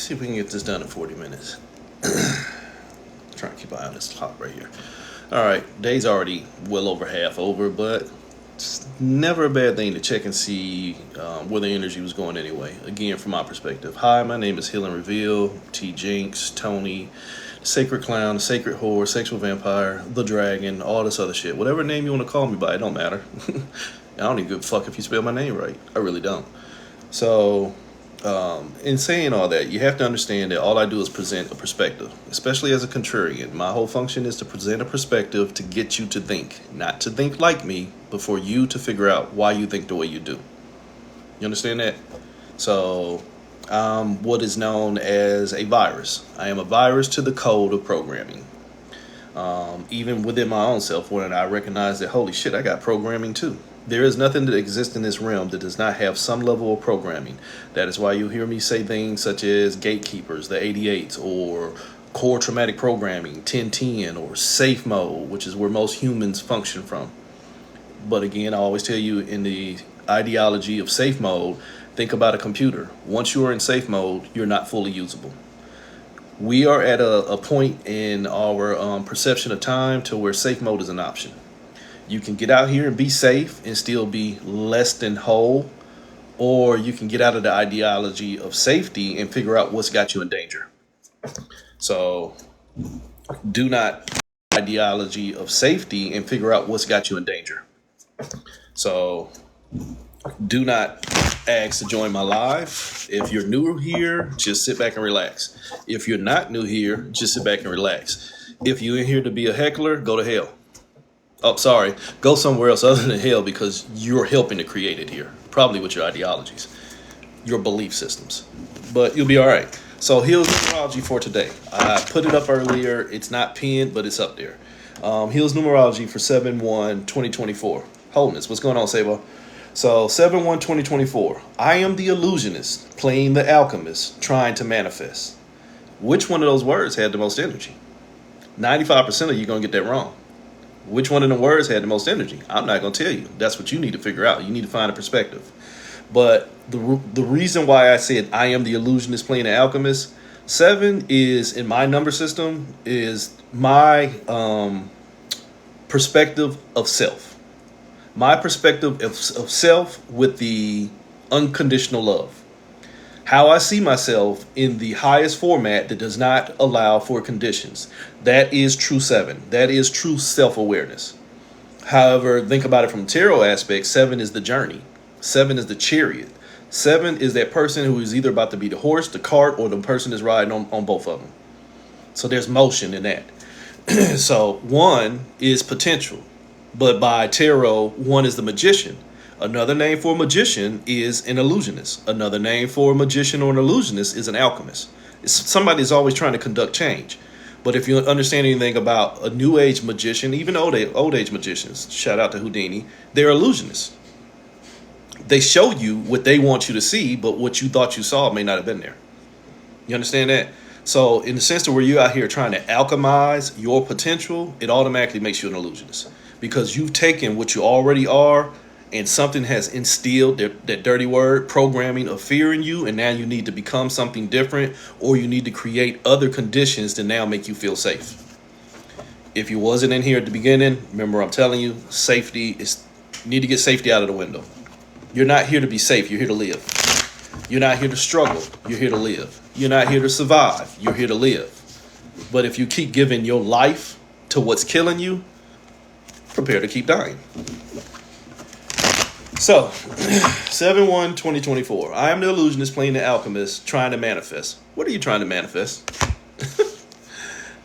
see if we can get this done in 40 minutes. Trying to keep an eye on this clock right here. All right, day's already well over half over, but it's never a bad thing to check and see where the energy was going anyway. Again, from my perspective. Hi, my name is Heal and Reveal, T. Jinx, Tony, Sacred Clown, Sacred Whore, Sexual Vampire, The Dragon, all this other shit. Whatever name you want to call me by, it don't matter. I don't even give a fuck if you spell my name right. I really don't. So, in saying all that, you have to understand that all I do is present a perspective, especially as a contrarian. My whole function is to present a perspective to get you to think, not to think like me, but for you to figure out why you think the way you do. You understand that? So, what is known as a virus. I am a virus to the code of programming. Even within my own self, when I recognize that, holy shit, I got programming too. There is nothing that exists in this realm that does not have some level of programming. That is why you hear me say things such as gatekeepers, the 88s, or core traumatic programming, 1010, or safe mode, which is where most humans function from. But again, I always tell you, in the ideology of safe mode, think about a computer. Once you are in safe mode, you're not fully usable. We are at a point in our perception of time to where safe mode is an option. You can get out here and be safe and still be less than whole, or you can get out of the ideology of safety and figure out what's got you in danger. So do not ideology of safety and figure out what's got you in danger. So do not ask to join my live. If you're new here, just sit back and relax. If you're not new here, just sit back and relax. If you're in here to be a heckler, go to hell. Oh, sorry. Go somewhere else other than hell, because you're helping to create it here. Probably with your ideologies, your belief systems. But you'll be all right. So here's numerology for today. I put it up earlier. It's not pinned, but it's up there. Here's numerology for 7/1/2024. Wholeness. What's going on, Sabo? So 7/1/2024. I am the illusionist playing the alchemist trying to manifest. Which one of those words had the most energy? 95% of you going to get that wrong. Which one of the words had the most energy? I'm not going to tell you. That's what you need to figure out. You need to find a perspective. But the reason why I said I am the illusionist playing the alchemist, 7 is, in my number system, is my perspective of self. My perspective of self with the unconditional love. How I see myself in the highest format that does not allow for conditions. That is true 7. That is true self-awareness. However, think about it from tarot aspect. 7 is the journey. 7 is the chariot. 7 is that person who is either about to be the horse, the cart, or the person that's riding on both of them. So there's motion in that. So 1 is potential. But by tarot, 1 is the magician. Another name for a magician is an illusionist. Another name for a magician or an illusionist is an alchemist. It's somebody that's always trying to conduct change. But if you understand anything about a new age magician, even old age magicians, shout out to Houdini, they're illusionists. They show you what they want you to see, but what you thought you saw may not have been there. You understand that? So in the sense of where you're out here trying to alchemize your potential, it automatically makes you an illusionist. Because you've taken what you already are, and something has instilled that dirty word, programming of fear in you, and now you need to become something different, or you need to create other conditions to now make you feel safe. If you wasn't in here at the beginning, remember I'm telling you, safety is, you need to get safety out of the window. You're not here to be safe, you're here to live. You're not here to struggle, you're here to live. You're not here to survive, you're here to live. But if you keep giving your life to what's killing you, prepare to keep dying. So, 7/1/2024. I am the illusionist playing the alchemist trying to manifest. What are you trying to manifest?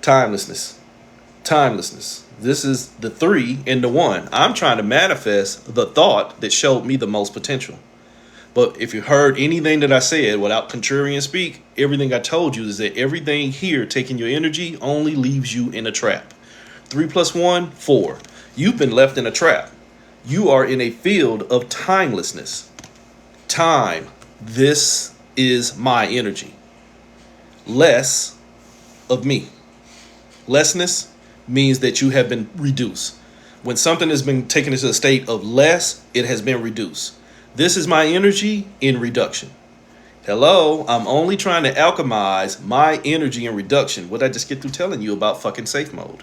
Timelessness. Timelessness. This is the 3 and the 1. I'm trying to manifest the thought that showed me the most potential. But if you heard anything that I said without contrarian speak, everything I told you is that everything here taking your energy only leaves you in a trap. 3 + 1, 4. You've been left in a trap. You are in a field of timelessness. Time. This is my energy. Less of me. Lessness means that you have been reduced. When something has been taken into a state of less, it has been reduced. This is my energy in reduction. Hello, I'm only trying to alchemize my energy and reduction. What did I just get through telling you about fucking safe mode?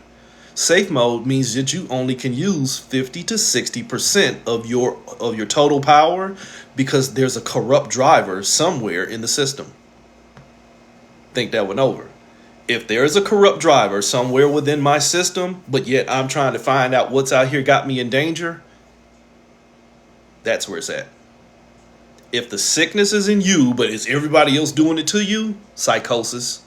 Safe mode means that you only can use 50 to 60% of your total power because there's a corrupt driver somewhere in the system. Think that one over. If there's a corrupt driver somewhere within my system, but yet I'm trying to find out what's out here got me in danger, that's where it's at. If the sickness is in you, but is everybody else doing it to you, psychosis.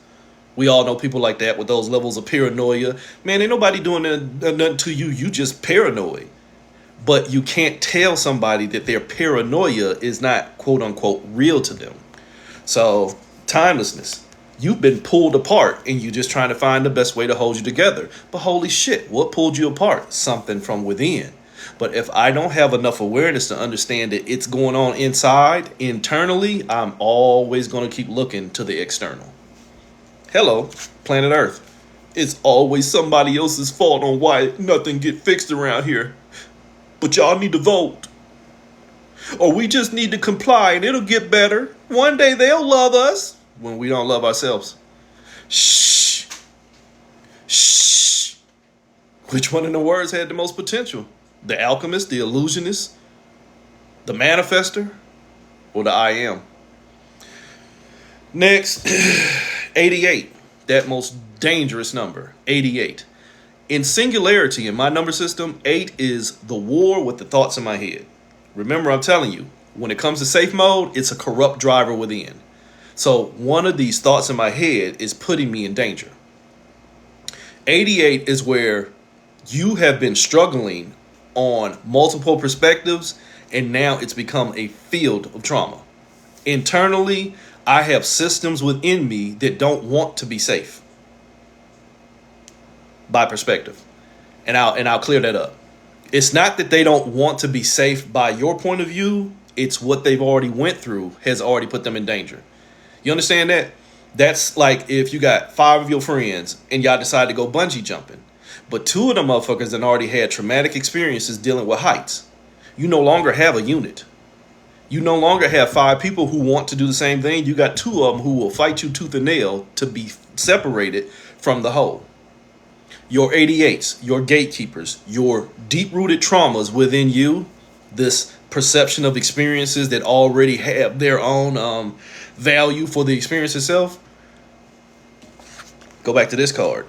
We all know people like that with those levels of paranoia. Man, ain't nobody doing nothing to you. You just paranoid. But you can't tell somebody that their paranoia is not quote unquote real to them. So, timelessness. You've been pulled apart and you're just trying to find the best way to hold you together. But holy shit, what pulled you apart? Something from within. But if I don't have enough awareness to understand that it's going on inside, internally, I'm always going to keep looking to the external. Hello, planet Earth. It's always somebody else's fault on why nothing get fixed around here. But y'all need to vote. Or we just need to comply and it'll get better. One day they'll love us when we don't love ourselves. Shh. Shh. Which one of the words had the most potential? The alchemist, the illusionist, the manifester, or the I am? Next, 88. That most dangerous number, 88. In singularity, in my number system, 8 is the war with the thoughts in my head. Remember, I'm telling you, when it comes to safe mode, it's a corrupt driver within. So one of these thoughts in my head is putting me in danger. 88 is where you have been struggling on multiple perspectives, and now it's become a field of trauma. Internally, I have systems within me that don't want to be safe by perspective. And I'll clear that up. It's not that they don't want to be safe by your point of view. It's what they've already went through has already put them in danger. You understand that? That's like if you got 5 of your friends and y'all decide to go bungee jumping, but 2 of them motherfuckers that already had traumatic experiences dealing with heights. You no longer have a unit. You no longer have 5 people who want to do the same thing. You got 2 of them who will fight you tooth and nail to be separated from the whole. Your 88s, your gatekeepers, your deep-rooted traumas within you, this perception of experiences that already have their own value for the experience itself. Go back to this card.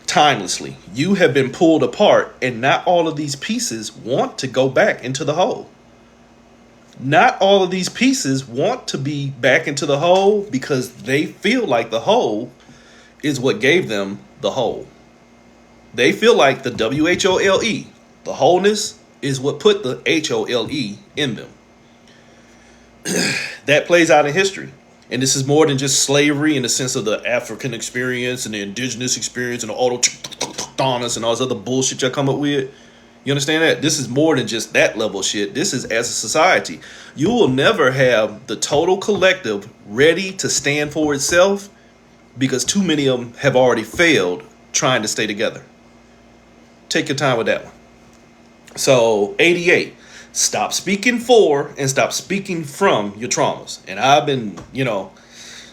Timelessly, you have been pulled apart, and not all of these pieces want to go back into the whole. Not all of these pieces want to be back into the whole because they feel like the whole is what gave them the whole. They feel like the WHOLE, the wholeness, is what put the HOLE in them. That plays out in history. And this is more than just slavery in the sense of the African experience and the indigenous experience and the autochthonous and all this other bullshit y'all come up with. You understand that? This is more than just that level of shit. This is as a society. You will never have the total collective ready to stand for itself because too many of them have already failed trying to stay together. Take your time with that one. So, 88. Stop speaking for and stop speaking from your traumas. And I've been,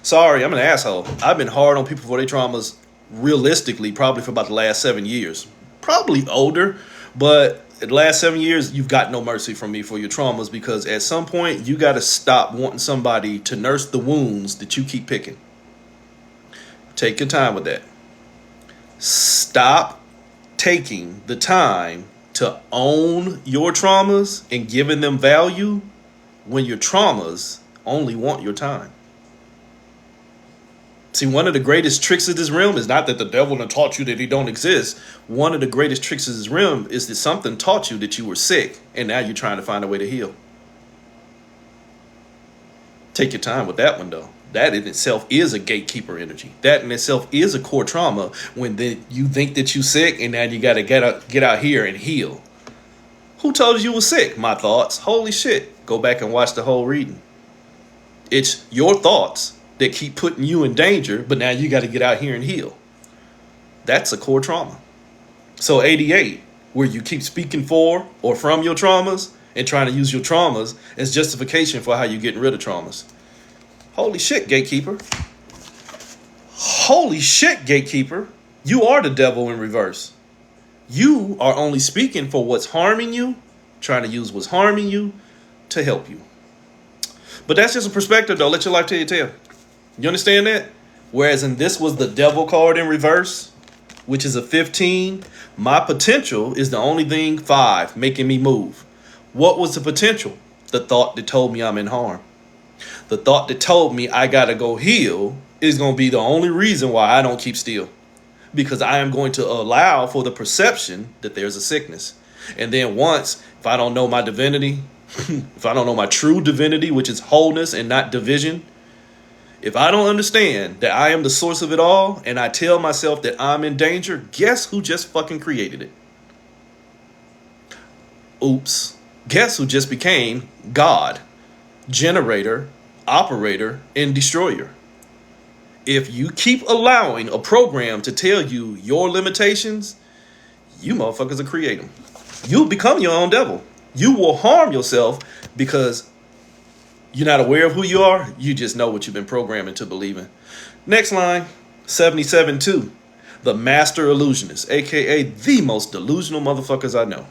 sorry, I'm an asshole. I've been hard on people for their traumas realistically probably for about the last 7 years. Probably older, but the last 7 years, you've got no mercy from me for your traumas because at some point, you got to stop wanting somebody to nurse the wounds that you keep picking. Take your time with that. Stop taking the time to own your traumas and giving them value when your traumas only want your time. See, one of the greatest tricks of this realm is not that the devil done taught you that he don't exist. One of the greatest tricks of this realm is that something taught you that you were sick and now you're trying to find a way to heal. Take your time with that one, though. That in itself is a gatekeeper energy. That in itself is a core trauma when you think that you're sick and now you got to get out here and heal. Who told you were sick? My thoughts. Holy shit. Go back and watch the whole reading. It's your thoughts that keep putting you in danger, but now you got to get out here and heal. That's a core trauma. So 88, where you keep speaking for or from your traumas and trying to use your traumas as justification for how you're getting rid of traumas. Holy shit, gatekeeper. Holy shit, gatekeeper. You are the devil in reverse. You are only speaking for what's harming you, trying to use what's harming you to help you. But that's just a perspective, though. Let your life tell your tale. You understand that? Whereas in this was the devil card in reverse, which is a 15. My potential is the only thing 5 making me move. What was the potential? The thought that told me I'm in harm. The thought that told me I gotta go heal is going to be the only reason why I don't keep still. Because I am going to allow for the perception that there's a sickness. And then once, if I don't know my divinity, if I don't know my true divinity, which is wholeness and not division, if I don't understand that I am the source of it all, and I tell myself that I'm in danger, guess who just fucking created it? Oops. Guess who just became God, generator, operator, and destroyer? If you keep allowing a program to tell you your limitations, you motherfuckers will create them. You'll become your own devil. You will harm yourself because you're not aware of who you are. You just know what you've been programming to believe in. Next line, 77-2. The master illusionist, a.k.a. the most delusional motherfuckers I know.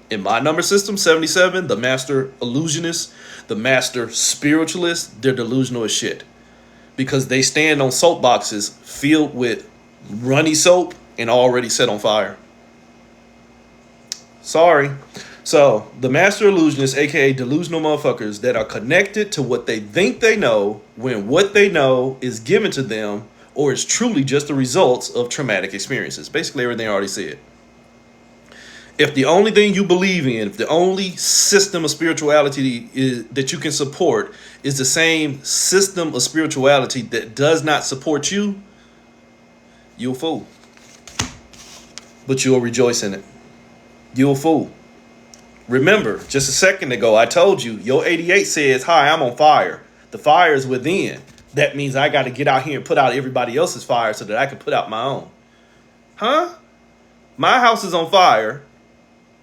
In my number system, 77, the master illusionist, the master spiritualist, they're delusional as shit. Because they stand on soapboxes filled with runny soap and already set on fire. Sorry. So, the master illusionists, aka delusional motherfuckers that are connected to what they think they know when what they know is given to them or is truly just the results of traumatic experiences. Basically everything I already said. If the only thing you believe in, if the only system of spirituality that you can support is the same system of spirituality that does not support you, you're a fool. But you'll rejoice in it. You're a fool. Remember, just a second ago, I told you, your 88 says, hi, I'm on fire. The fire is within. That means I got to get out here and put out everybody else's fire so that I can put out my own. Huh? My house is on fire.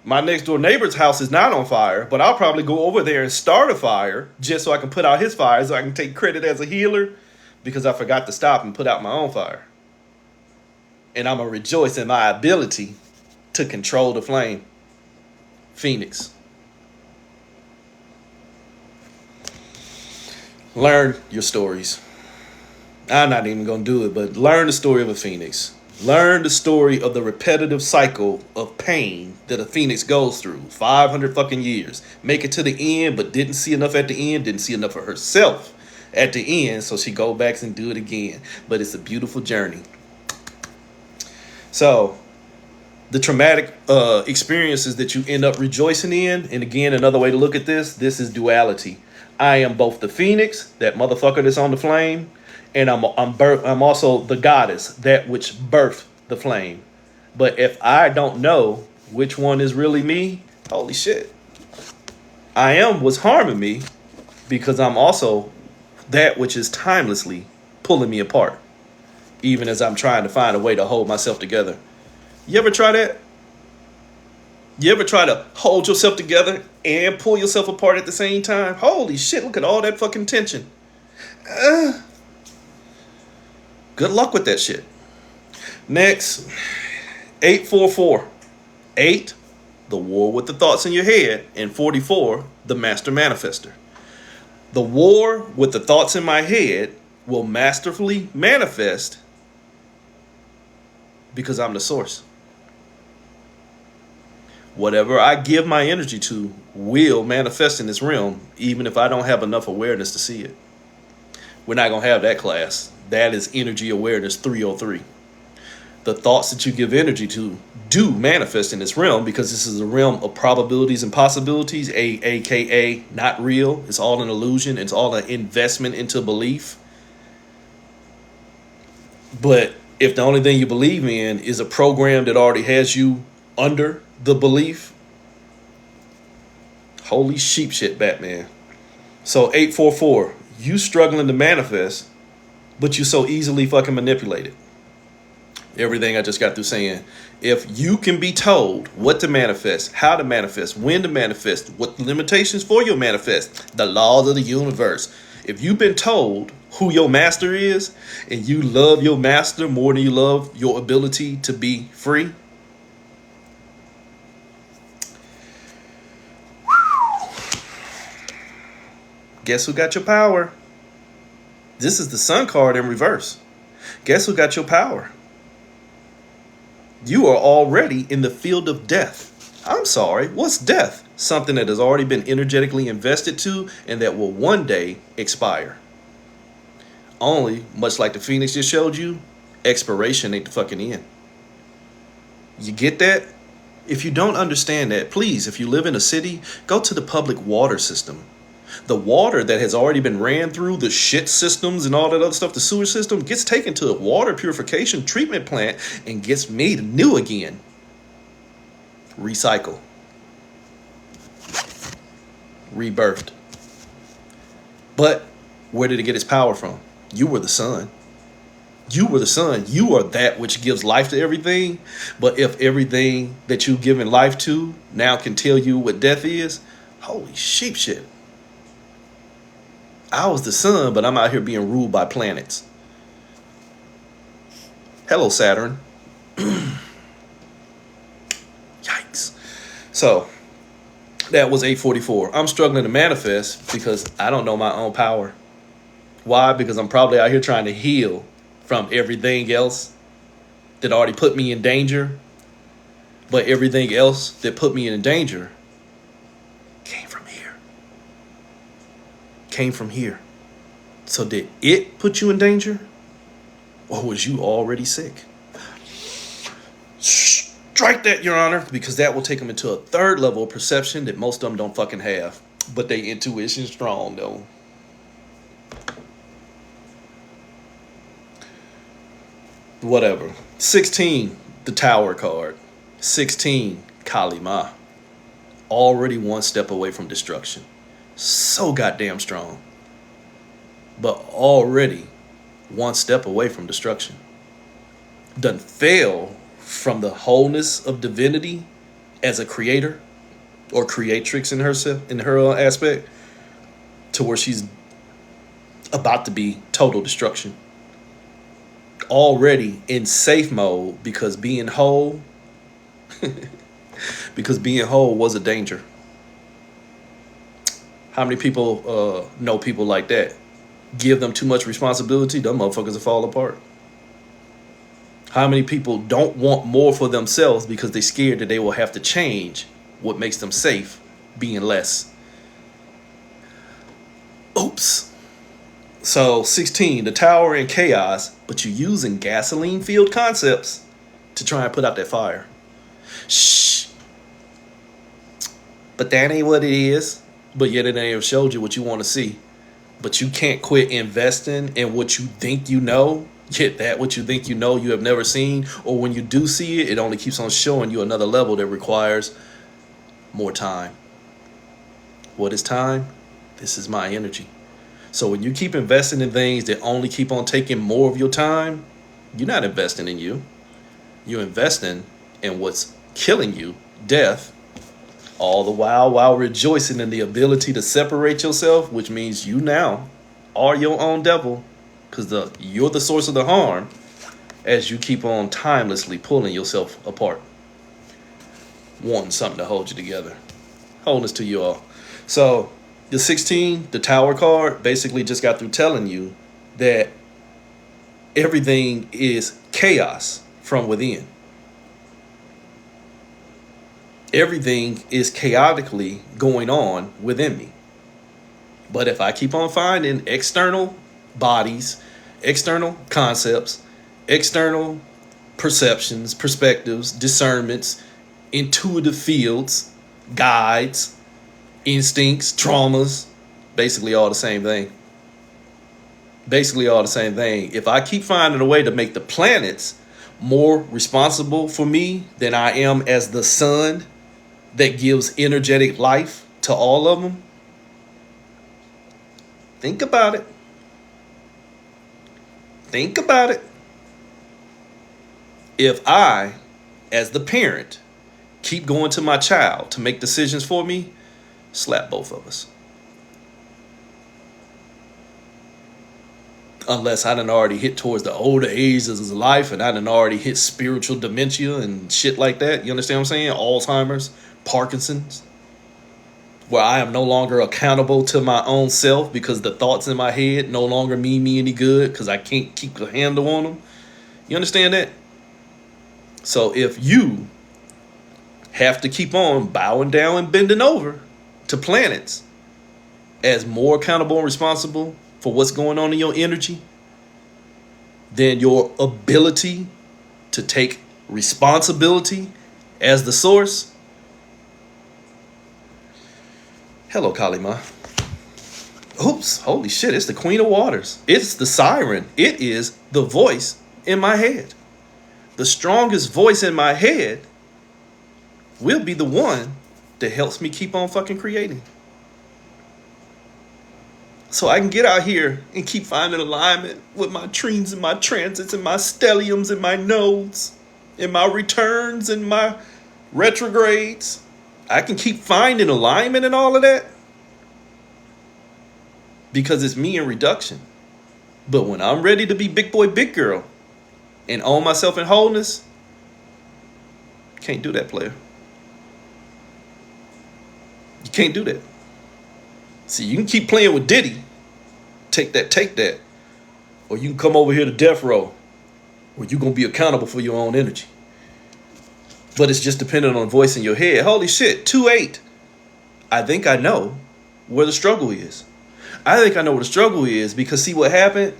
My next door neighbor's house is not on fire, but I'll probably go over there and start a fire just so I can put out his fire so I can take credit as a healer because I forgot to stop and put out my own fire. And I'm going to rejoice in my ability to control the flame. Phoenix. Learn your stories. I'm not even going to do it, but learn the story of a phoenix. Learn the story of the repetitive cycle of pain that a phoenix goes through. 500 fucking years. Make it to the end, but didn't see enough at the end. Didn't see enough of herself at the end, so she go back and do it again. But it's a beautiful journey. So, the traumatic experiences that you end up rejoicing in, and again, another way to look at this is duality. I am both the phoenix, that motherfucker that's on the flame, and I'm also the goddess, that which birthed the flame. But if I don't know which one is really me, holy shit. I am what's harming me because I'm also that which is timelessly pulling me apart, even as I'm trying to find a way to hold myself together. You ever try that? You ever try to hold yourself together and pull yourself apart at the same time? Holy shit, look at all that fucking tension. Good luck with that shit. Next, 844. 8, the war with the thoughts in your head. And 44, the master manifester. The war with the thoughts in my head will masterfully manifest because I'm the source. Whatever I give my energy to will manifest in this realm, even if I don't have enough awareness to see it. We're not going to have that class. That is energy awareness 303. The thoughts that you give energy to do manifest in this realm because this is a realm of probabilities and possibilities, aka not real. It's all an illusion. It's all an investment into belief. But if the only thing you believe in is a program that already has you under the belief, holy sheep shit, Batman. So 844, you struggling to manifest, but you so easily fucking manipulated. Everything I just got through saying. If you can be told what to manifest, how to manifest, when to manifest, what the limitations for your manifest, the laws of the universe. If you've been told who your master is and you love your master more than you love your ability to be free, guess who got your power? This is the Sun card in reverse. Guess who got your power? You are already in the field of death. I'm sorry, what's death? Something that has already been energetically invested to and that will one day expire. Only, much like the Phoenix just showed you, expiration ain't the fucking end. You get that? If you don't understand that, please, if you live in a city, go to the public water system. The water that has already been ran through the shit systems and all that other stuff, the sewer system, gets taken to a water purification treatment plant and gets made new again. Recycle. Rebirthed. But where did it get its power from? You were the sun. You were the sun. You are that which gives life to everything. But if everything that you've given life to now can tell you what death is, holy sheep shit. I was the sun, but I'm out here being ruled by planets. Hello, Saturn. Yikes. So, that was 844. I'm struggling to manifest because I don't know my own power. Why? Because I'm probably out here trying to heal from everything else that already put me in danger. But everything else that put me in danger came from here. Came from here. So did it put you in danger? Or was you already sick? Strike that, Your Honor, because that will take them into a third level of perception that most of them don't fucking have. But they intuition strong, though. Whatever. 16, the Tower card. 16, Kali Ma. Already one step away from destruction. So goddamn strong. But already one step away from destruction. Done fail from the wholeness of divinity as a creator or creatrix in herself, in her aspect, to where she's about to be total destruction. Already in safe mode because being whole was a danger. How many people know people like that? Give them too much responsibility, them motherfuckers will fall apart. How many people don't want more for themselves because they're scared that they will have to change what makes them safe, being less? Oops. So 16, the Tower and chaos, but you're using gasoline field concepts to try and put out that fire. Shh. But that ain't what it is. But yet it ain't even showed you what you want to see. But you can't quit investing in what you think you know. Yet that what you think you know you have never seen. Or when you do see it, it only keeps on showing you another level that requires more time. What is time? This is my energy. So when you keep investing in things that only keep on taking more of your time, you're not investing in you. You're investing in what's killing you, death, all the while rejoicing in the ability to separate yourself, which means you now are your own devil because you're the source of the harm as you keep on timelessly pulling yourself apart, wanting something to hold you together. Wholeness to you all. So the 16, the Tower card, basically just got through telling you that everything is chaos from within. Everything is chaotically going on within me. But if I keep on finding external bodies, external concepts, external perceptions, perspectives, discernments, intuitive fields, guides, instincts, traumas, basically all the same thing. Basically all the same thing. If I keep finding a way to make the planets more responsible for me than I am as the sun that gives energetic life to all of them, think about it. Think about it. If I, as the parent, keep going to my child to make decisions for me, slap both of us. Unless I done already hit towards the older ages of life and I done already hit spiritual dementia and shit like that. You understand what I'm saying? Alzheimer's, Parkinson's. Where I am no longer accountable to my own self because the thoughts in my head no longer mean me any good because I can't keep a handle on them. You understand that? So if you have to keep on bowing down and bending over to planets as more accountable and responsible for what's going on in your energy, then your ability to take responsibility as the source. Hello, Kalima. Oops, holy shit, it's the Queen of Waters. It's the siren. It is the voice in my head. The strongest voice in my head will be the one that helps me keep on fucking creating. So I can get out here and keep finding alignment with my trines and my transits and my stelliums and my nodes and my returns and my retrogrades. I can keep finding alignment and all of that because it's me in reduction. But when I'm ready to be big boy, big girl and own myself in wholeness, can't do that, player. You can't do that. See, you can keep playing with Diddy. Take that. Or you can come over here to death row where you're going to be accountable for your own energy. But it's just dependent on the voice in your head. Holy shit, 2-8. I think I know where the struggle is. I think I know where the struggle is because see what happened?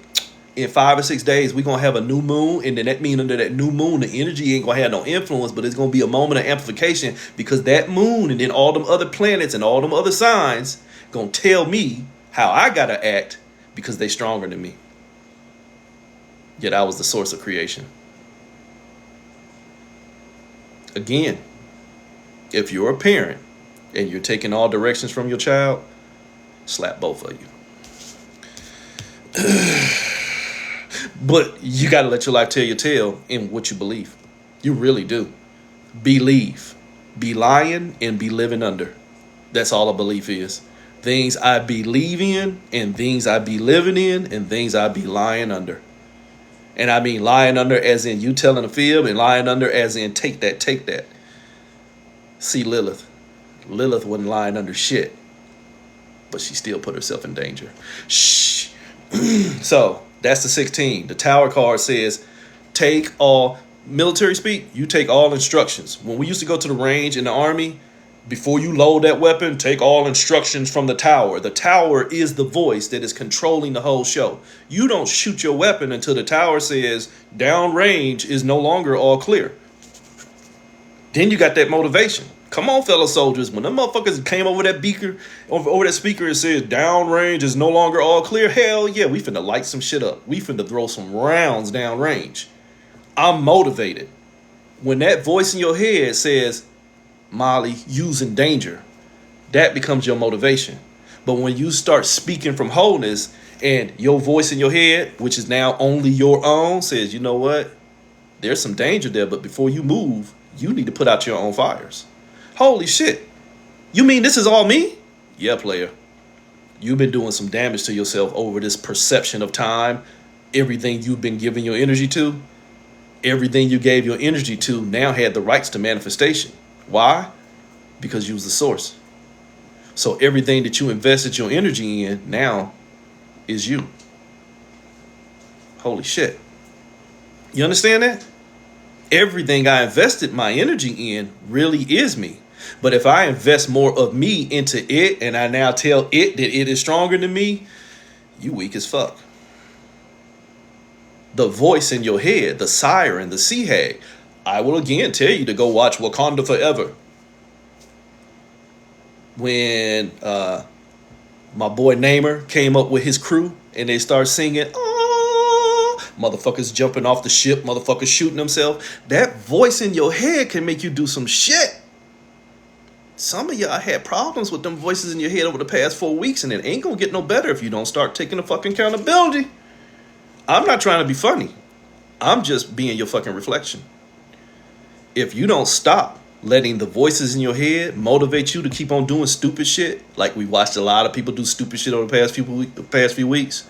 In 5 or 6 days, we're going to have a new moon. And then that means under that new moon, the energy ain't going to have no influence, but it's going to be a moment of amplification because that moon and then all them other planets and all them other signs going to tell me how I got to act because they stronger than me. Yet I was the source of creation. Again, if you're a parent and you're taking all directions from your child, slap both of you. But you got to let your life tell your tale in what you believe. You really do. Believe. Be lying and be living under. That's all a belief is. Things I believe in and things I be living in and things I be lying under. And I mean lying under as in you telling a fib and lying under as in take that. See Lilith. Lilith wasn't lying under shit. But she still put herself in danger. Shh. So that's the 16. The Tower card says take all military speak. You take all instructions. When we used to go to the range in the army, before you load that weapon, take all instructions from the tower. The tower is the voice that is controlling the whole show. You don't shoot your weapon until the tower says downrange is no longer all clear. Then you got that motivation. Come on, fellow soldiers. When them motherfuckers came over that beaker, over that speaker, it says downrange is no longer all clear. Hell yeah, we finna light some shit up. We finna throw some rounds downrange. I'm motivated. When that voice in your head says, Molly, you's in danger, that becomes your motivation. But when you start speaking from wholeness and your voice in your head, which is now only your own, says, you know what? There's some danger there, but before you move, you need to put out your own fires. Holy shit. You mean this is all me? Yeah, player. You've been doing some damage to yourself over this perception of time. Everything you've been giving your energy to, everything you gave your energy to now had the rights to manifestation. Why? Because you was the source. So everything that you invested your energy in now is you. Holy shit. You understand that? Everything I invested my energy in really is me. But if I invest more of me into it and I now tell it that it is stronger than me, you weak as fuck. The voice in your head, the siren, the sea hag, I will again tell you to go watch Wakanda Forever. When my boy Namer came up with his crew and they start singing, oh, motherfuckers jumping off the ship, motherfuckers shooting themselves. That voice in your head can make you do some shit. Some of y'all had problems with them voices in your head over the past 4 weeks, and it ain't gonna get no better if you don't start taking the fucking accountability. I'm not trying to be funny. I'm just being your fucking reflection. If you don't stop letting the voices in your head motivate you to keep on doing stupid shit, like we watched a lot of people do stupid shit over the past few weeks,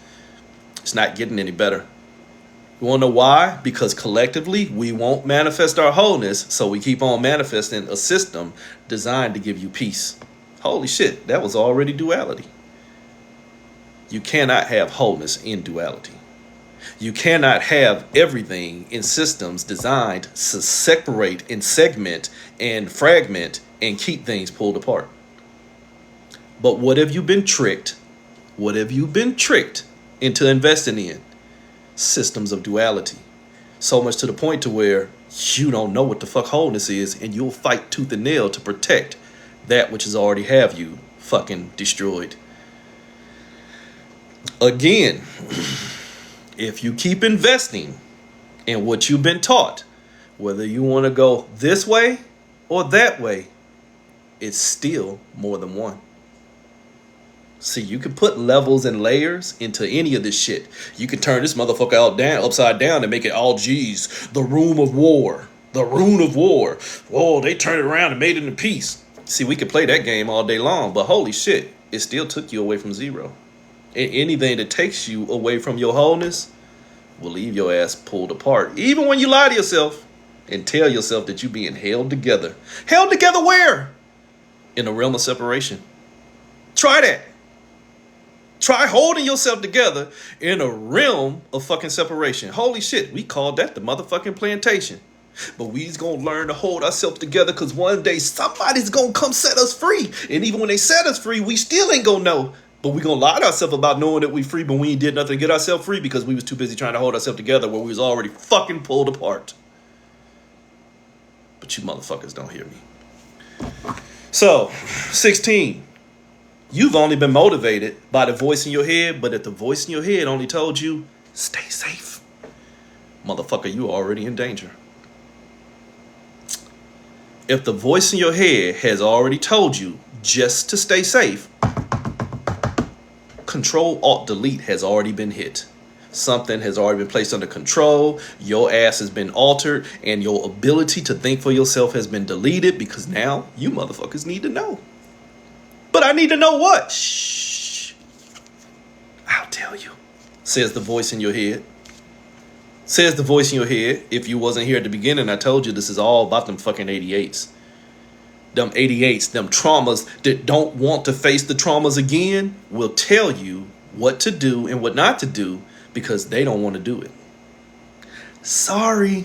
It's not getting any better. You want to know why? Because collectively, we won't manifest our wholeness, so we keep on manifesting a system designed to give you peace. Holy shit, that was already duality. You cannot have wholeness in duality. You cannot have everything in systems designed to separate and segment and fragment and keep things pulled apart. But what have you been tricked? What have you been tricked into investing in? Systems of duality. So much to the point to where you don't know what the fuck wholeness is, and you'll fight tooth and nail to protect that which has already have you fucking destroyed. Again, if you keep investing in what you've been taught, whether you want to go this way or that way, it's still more than one. See, you can put levels and layers into any of this shit. You can turn this motherfucker upside down and make it all G's. The room of war. The rune of war. Oh, they turned it around and made it into peace. See, we could play that game all day long, but holy shit, it still took you away from zero. And anything that takes you away from your wholeness will leave your ass pulled apart. Even when you lie to yourself and tell yourself that you're being held together. Held together where? In the realm of separation. Try that. Try holding yourself together in a realm of fucking separation. Holy shit, we called that the motherfucking plantation. But we's gonna learn to hold ourselves together because one day somebody's gonna come set us free. And even when they set us free, we still ain't gonna know. But we gonna lie to ourselves about knowing that we free, but we ain't did nothing to get ourselves free because we was too busy trying to hold ourselves together where we was already fucking pulled apart. But you motherfuckers don't hear me. So, 16. You've only been motivated by the voice in your head, but if the voice in your head only told you, stay safe, motherfucker, you already in danger. If the voice in your head has already told you just to stay safe, Control-Alt-Delete has already been hit. Something has already been placed under control. Your ass has been altered, and your ability to think for yourself has been deleted because now you motherfuckers need to know. But I need to know what? Shh. I'll tell you, says the voice in your head. Says the voice in your head. If you wasn't here at the beginning, I told you this is all about them fucking 88s. Them 88s, them traumas that don't want to face the traumas again will tell you what to do and what not to do because they don't want to do it. Sorry.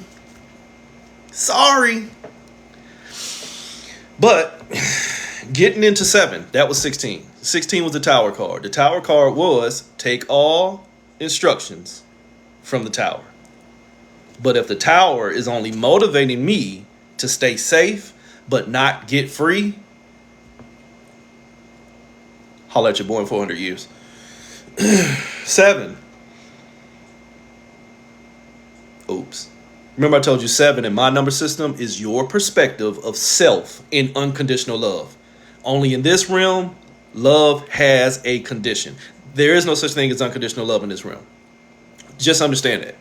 But getting into 7, that was 16. 16 was the Tower card. The Tower card was take all instructions from the Tower. But if the Tower is only motivating me to stay safe but not get free, holler at your boy in 400 years. 7. Oops. Remember I told you 7 in my number system is your perspective of self in unconditional love. Only in this realm, love has a condition. There is no such thing as unconditional love in this realm. Just understand that.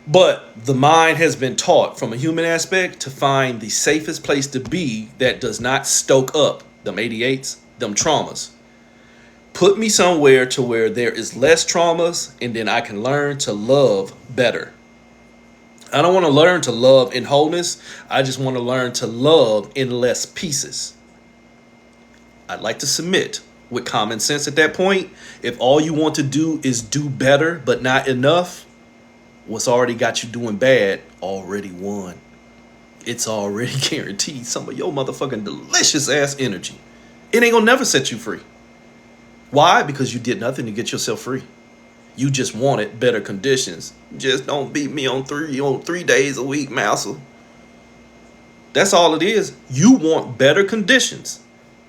But the mind has been taught from a human aspect to find the safest place to be that does not stoke up them 88s, them traumas. Put me somewhere to where there is less traumas and then I can learn to love better. I don't want to learn to love in wholeness. I just want to learn to love in less pieces. I'd like to submit with common sense at that point. If all you want to do is do better but not enough, what's already got you doing bad already won. It's already guaranteed some of your motherfucking delicious ass energy. It ain't gonna never set you free. Why? Because you did nothing to get yourself free. You just wanted better conditions. Just don't beat me on 3 days a week, Mouser. That's all it is. You want better conditions.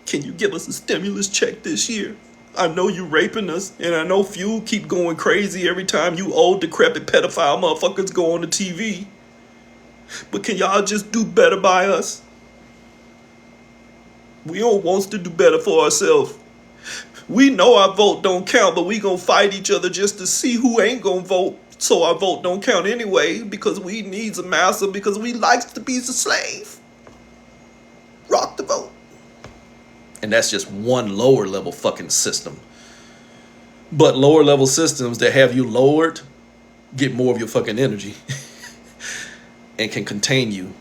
Can you give us a stimulus check this year? I know you raping us, and I know fuel keep going crazy every time you old, decrepit pedophile motherfuckers go on the TV. But can y'all just do better by us? We don't want to do better for ourselves. We know our vote don't count, but we gonna fight each other just to see who ain't gonna vote. So our vote don't count anyway, because we needs a master, because we likes to be a slave. Rock the vote. And that's just one lower level fucking system. But lower level systems that have you lowered get more of your fucking energy and can contain you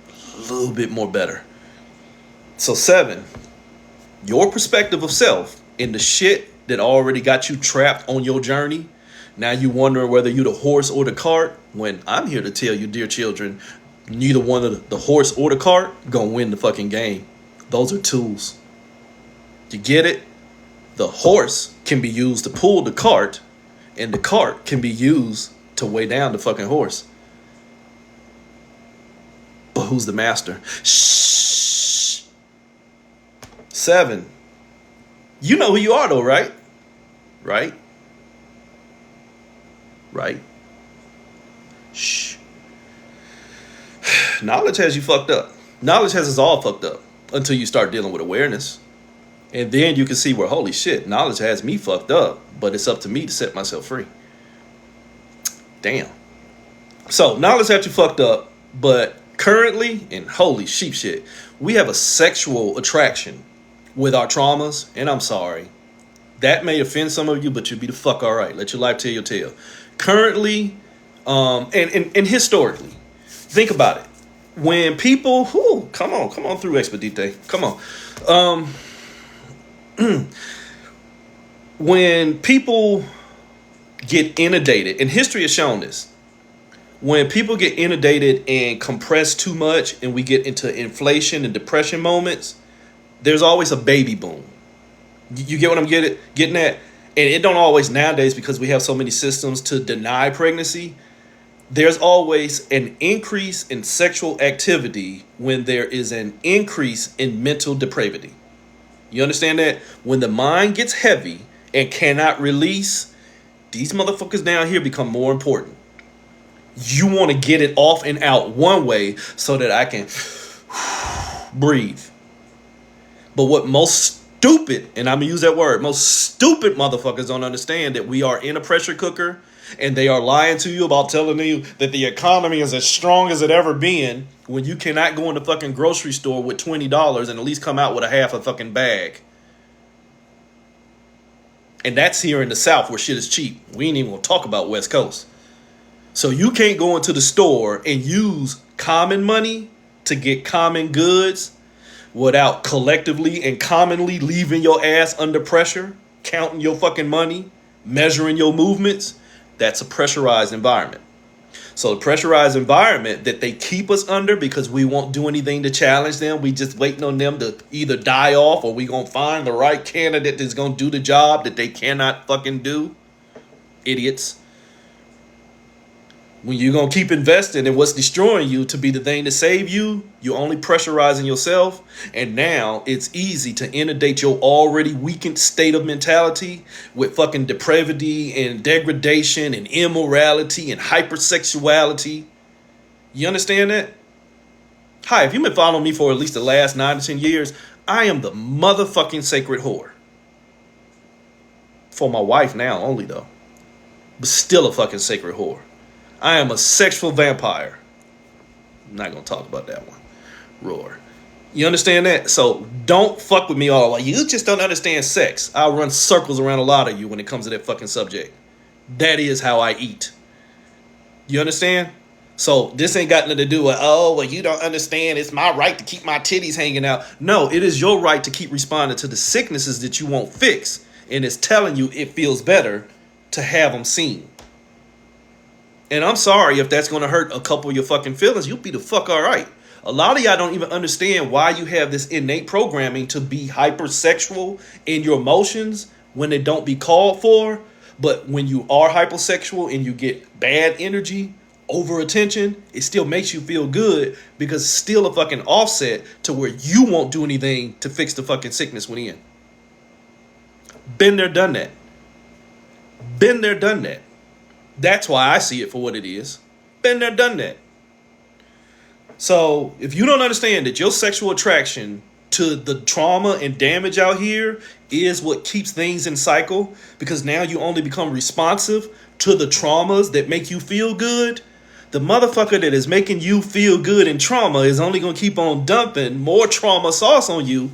a little bit more better. So 7, your perspective of self and the shit that already got you trapped on your journey. Now you wondering whether you the horse or the cart. When I'm here to tell you, dear children, neither one of the horse or the cart gonna win the fucking game. Those are tools. You get it? The horse can be used to pull the cart, and the cart can be used to weigh down the fucking horse. But who's the master? Shh. 7. You know who you are though, right? Right? Right? Shh. Knowledge has you fucked up. Knowledge has us all fucked up until you start dealing with awareness. And then you can see where, holy shit, knowledge has me fucked up, but it's up to me to set myself free. Damn. So knowledge has you fucked up, but currently, and holy sheep shit, we have a sexual attraction with our traumas. And I'm sorry, that may offend some of you, but you'll be the fuck all right. Let your life tell your tale. Currently, and historically, think about it. When people, come on through Expedite, come on. When people get inundated, and history has shown this, when people get inundated and compressed too much and we get into inflation and depression moments, there's always a baby boom. You get what I'm getting at? And it don't always nowadays, because we have so many systems to deny pregnancy. There's always an increase in sexual activity when there is an increase in mental depravity. You understand that? When the mind gets heavy and cannot release, these motherfuckers down here become more important. You want to get it off and out one way so that I can breathe. But what most stupid, and I'm going to use that word, most stupid motherfuckers don't understand that we are in a pressure cooker, and they are lying to you about telling you that the economy is as strong as it ever been, when you cannot go in the fucking grocery store with $20 and at least come out with a half a fucking bag. And that's here in the South where shit is cheap. We ain't even gonna talk about West Coast. So you can't go into the store and use common money to get common goods without collectively and commonly leaving your ass under pressure, counting your fucking money, measuring your movements. That's a pressurized environment. So the pressurized environment that they keep us under because we won't do anything to challenge them. We just waiting on them to either die off, or we gonna find the right candidate that's gonna do the job that they cannot fucking do. Idiots. When you're going to keep investing in what's destroying you to be the thing to save you, you're only pressurizing yourself. And now it's easy to inundate your already weakened state of mentality with fucking depravity and degradation and immorality and hypersexuality. You understand that? Hi, if you've been following me for at least the last 9 to 10 years, I am the motherfucking sacred whore. For my wife now only, though. But still a fucking sacred whore. I am a sexual vampire. I'm not going to talk about that one. Roar. You understand that? So don't fuck with me all like you just don't understand sex. I'll run circles around a lot of you when it comes to that fucking subject. That is how I eat. You understand? So this ain't got nothing to do with, oh, well, you don't understand. It's my right to keep my titties hanging out. No, it is your right to keep responding to the sicknesses that you won't fix. And it's telling you it feels better to have them seen. And I'm sorry if that's going to hurt a couple of your fucking feelings. You'll be the fuck all right. A lot of y'all don't even understand why you have this innate programming to be hypersexual in your emotions when they don't be called for. But when you are hypersexual and you get bad energy, over attention, it still makes you feel good because it's still a fucking offset to where you won't do anything to fix the fucking sickness within. Been there, done that. Been there, done that. That's why I see it for what it is. Been there, done that. So if you don't understand that your sexual attraction to the trauma and damage out here is what keeps things in cycle, because now you only become responsive to the traumas that make you feel good, the motherfucker that is making you feel good in trauma is only going to keep on dumping more trauma sauce on you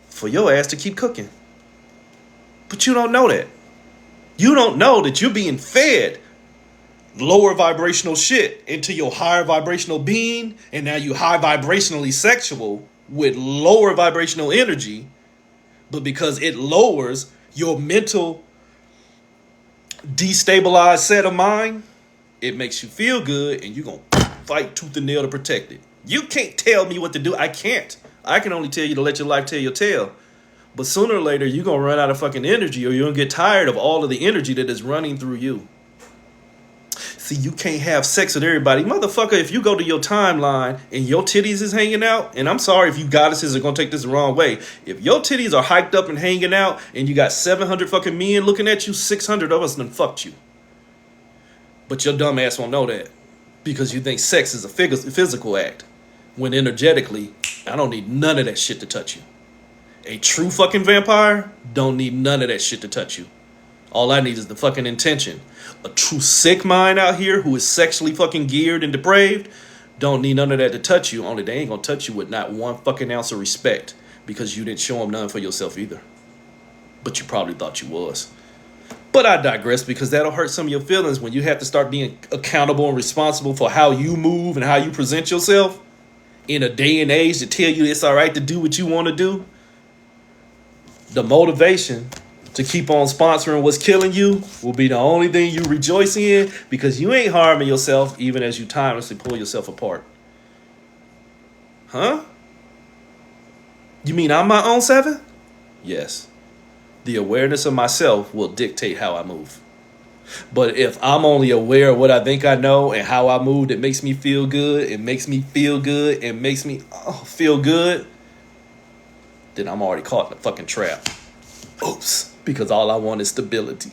for your ass to keep cooking. But you don't know that. You don't know that you're being fed lower vibrational shit into your higher vibrational being, and now you high vibrationally sexual with lower vibrational energy, but because it lowers your mental destabilized set of mind, it makes you feel good, and you're going to fight tooth and nail to protect it. You can't tell me what to do. I can't. I can only tell you to let your life tell your tale. But sooner or later, you're going to run out of fucking energy, or you're going to get tired of all of the energy that is running through you. See, you can't have sex with everybody. Motherfucker, if you go to your timeline and your titties is hanging out, and I'm sorry if you goddesses are going to take this the wrong way. If your titties are hyped up and hanging out and you got 700 fucking men looking at you, 600 of us done fucked you. But your dumb ass won't know that because you think sex is a physical act. When energetically, I don't need none of that shit to touch you. A true fucking vampire don't need none of that shit to touch you. All I need is the fucking intention. A true sick mind out here who is sexually fucking geared and depraved don't need none of that to touch you. Only they ain't gonna touch you with not one fucking ounce of respect because you didn't show them none for yourself either. But you probably thought you was. But I digress because that'll hurt some of your feelings when you have to start being accountable and responsible for how you move and how you present yourself in a day and age to tell you it's all right to do what you want to do. The motivation to keep on sponsoring what's killing you will be the only thing you rejoice in because you ain't harming yourself even as you timelessly pull yourself apart. Huh? You mean I'm my own seven? Yes. The awareness of myself will dictate how I move. But if I'm only aware of what I think I know and how I move that makes me feel good, it makes me feel good, and makes me feel good, then I'm already caught in the fucking trap. Oops. Because all I want is stability.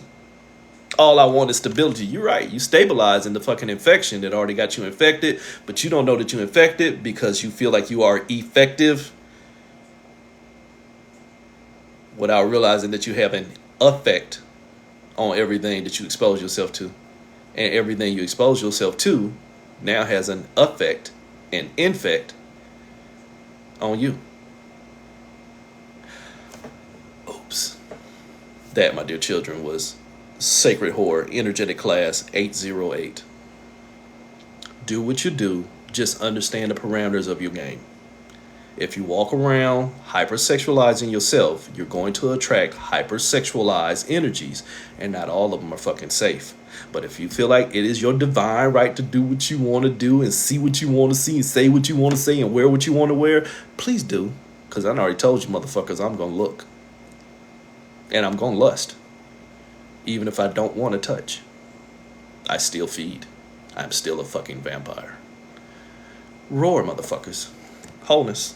All I want is stability. You're right. You stabilize in the fucking infection that already got you infected, but you don't know that you're infected because you feel like you are effective without realizing that you have an effect on everything that you expose yourself to. And everything you expose yourself to now has an effect, an infect on you. Oops. That, my dear children, was Sacred Horror Energetic Class 808. Do what you do. Just understand the parameters of your game. If you walk around hypersexualizing yourself, you're going to attract hypersexualized energies, and not all of them are fucking safe. But if you feel like it is your divine right to do what you want to do and see what you want to see and say what you want to say and wear what you want to wear, please do. Because I already told you motherfuckers I'm going to look. And I'm going to lust. Even if I don't want to touch. I still feed. I'm still a fucking vampire. Roar, motherfuckers. Wholeness.